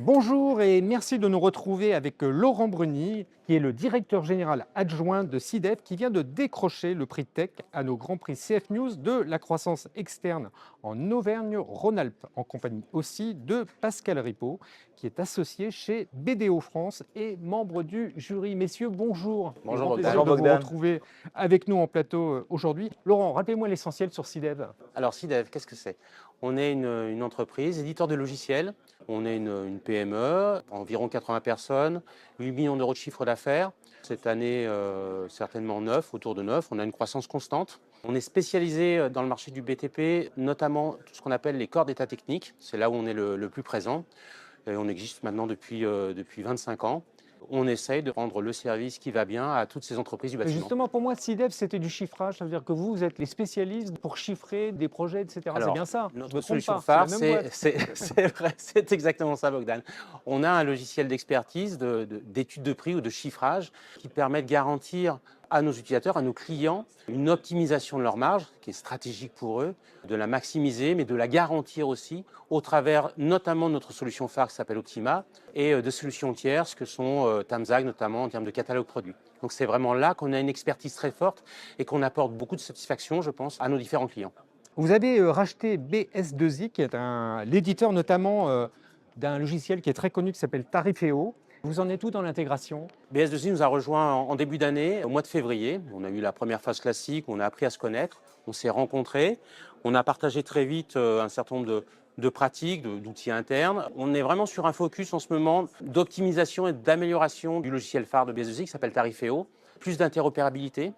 Bonjour et merci de nous retrouver avec Laurent Bruni, qui est le directeur général adjoint de SIDEF, qui vient de décrocher le prix Tech à nos grands prix CF News de la croissance externe en Auvergne-Rhône-Alpes, en compagnie aussi de Pascal Ripaud, qui est associé chez BDO France et membre du jury. Messieurs, bonjour. Bonjour Grand Bogdan. plaisir Bonjour de vous Bogdan. retrouver avec nous en plateau aujourd'hui. Laurent, rappelez-moi l'essentiel sur SIDEF. Alors SIDEV, qu'est-ce que c'est? On est une entreprise, éditeur de logiciels. On est une PME, environ 80 personnes, 8 millions d'euros de chiffre d'affaires. Cette année, certainement 9, autour de 9. On a une croissance constante. On est spécialisé dans le marché du BTP, notamment tout ce qu'on appelle les corps d'état technique. C'est là où on est le plus présent. Et on existe maintenant depuis 25 ans. On essaye de rendre le service qui va bien à toutes ces entreprises du bâtiment. Justement, pour moi, SIDEF, c'était du chiffrage. Ça veut dire que vous êtes les spécialistes pour chiffrer des projets, etc. C'est Alors, bien ça. Je notre me trompe solution pas, phare, c'est la même boîte. c'est vrai, c'est exactement ça, Bogdan. On a un logiciel d'expertise, d'études de prix ou de chiffrage qui permet de garantir à nos utilisateurs, à nos clients, une optimisation de leur marge, qui est stratégique pour eux, de la maximiser, mais de la garantir aussi, au travers notamment de notre solution phare qui s'appelle Optima, et de solutions tierces que sont Tamzag, notamment en termes de catalogue produit. Donc c'est vraiment là qu'on a une expertise très forte et qu'on apporte beaucoup de satisfaction, je pense, à nos différents clients. Vous avez racheté BS2I, qui est l'éditeur notamment d'un logiciel qui est très connu, qui s'appelle Tarifeo. Vous en êtes où dans l'intégration? BS2I nous a rejoint en début d'année, au mois de février. On a eu la première phase classique, on a appris à se connaître, on s'est rencontrés, on a partagé très vite un certain nombre de pratiques, d'outils internes. On est vraiment sur un focus en ce moment d'optimisation et d'amélioration du logiciel phare de BS2I qui s'appelle Tarifeo. Plus d'interopérabilité,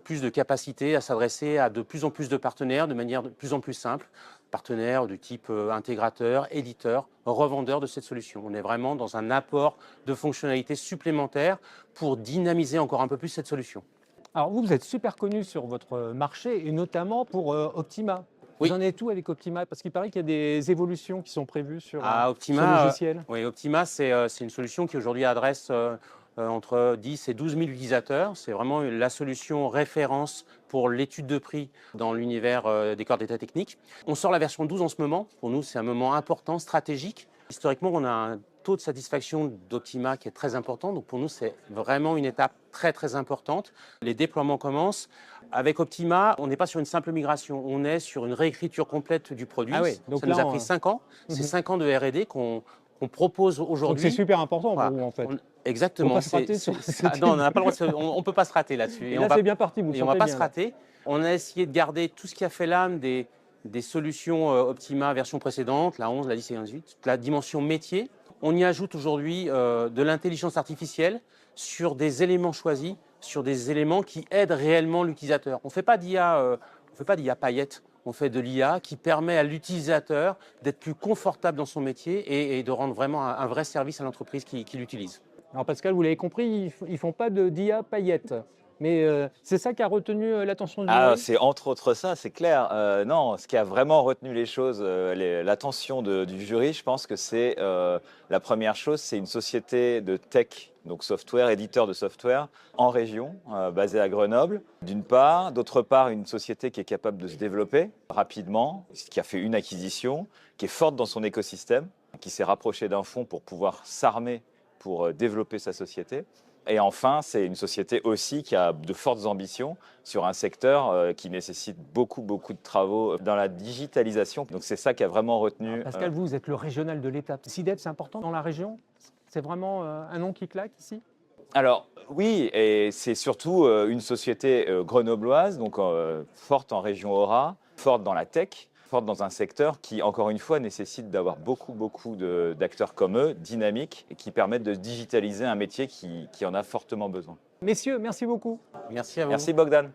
plus de capacité à s'adresser à de plus en plus de partenaires de manière de plus en plus simple. Partenaires du type intégrateur, éditeur, revendeur de cette solution. On est vraiment dans un apport de fonctionnalités supplémentaires pour dynamiser encore un peu plus cette solution. Alors vous êtes super connu sur votre marché et notamment pour Optima. Oui. Vous en êtes où avec Optima? Parce qu'il paraît qu'il y a des évolutions qui sont prévues sur À ce Optima, logiciel. oui, Optima, c'est une solution qui aujourd'hui adresse entre 10 et 12 000 utilisateurs. C'est vraiment la solution référence pour l'étude de prix dans l'univers des corps d'état technique. On sort la version 12 en ce moment. Pour nous, c'est un moment important, stratégique. Historiquement, on a un taux de satisfaction d'Optima qui est très important. Donc pour nous, c'est vraiment une étape très très importante. Les déploiements commencent. Avec Optima, on n'est pas sur une simple migration, on est sur une réécriture complète du produit. Ah oui, donc ça là, nous a pris 5 ans. C'est 5 ans de R&D qu'on propose Donc aujourd'hui. c'est super important Voilà. pour vous en fait. Exactement. Faut pas se rater sur Non, on n'a pas le droit on ne peut pas se rater là-dessus. Et là c'est bien parti, vous Et le on ne va sentez pas bien, se là. rater. On a essayé de garder tout ce qui a fait l'âme des solutions Optima version précédente, la 11, la 10 et la 18, la dimension métier. On y ajoute aujourd'hui de l'intelligence artificielle sur des éléments choisis, sur des éléments qui aident réellement l'utilisateur. On ne fait pas d'IA paillette. On fait de l'IA qui permet à l'utilisateur d'être plus confortable dans son métier et de rendre vraiment un vrai service à l'entreprise qui l'utilise. Alors Pascal, vous l'avez compris, ils font pas de d'IA paillettes. Mais c'est ça qui a retenu l'attention du Ah, jury? c'est entre autres ça, c'est clair. Non, ce qui a vraiment retenu les choses, l'attention du jury, je pense que c'est la première chose, c'est une société de tech, donc software, éditeur de software, en région, basée à Grenoble, d'une part. D'autre part, une société qui est capable de se développer rapidement, qui a fait une acquisition, qui est forte dans son écosystème, qui s'est rapprochée d'un fonds pour pouvoir s'armer pour développer sa société. Et enfin, c'est une société aussi qui a de fortes ambitions sur un secteur qui nécessite beaucoup, beaucoup de travaux dans la digitalisation. Donc c'est ça qui a vraiment retenu. Pascal, vous êtes le régional de l'État. SIDEF, c'est important dans la région? C'est vraiment un nom qui claque ici? Alors oui, et c'est surtout une société grenobloise, donc forte en région Aura, forte dans la tech, forte dans un secteur qui, encore une fois, nécessite d'avoir beaucoup, beaucoup d'acteurs comme eux, dynamiques, et qui permettent de digitaliser un métier qui en a fortement besoin. Messieurs, merci beaucoup. Merci à vous. Merci Bogdan.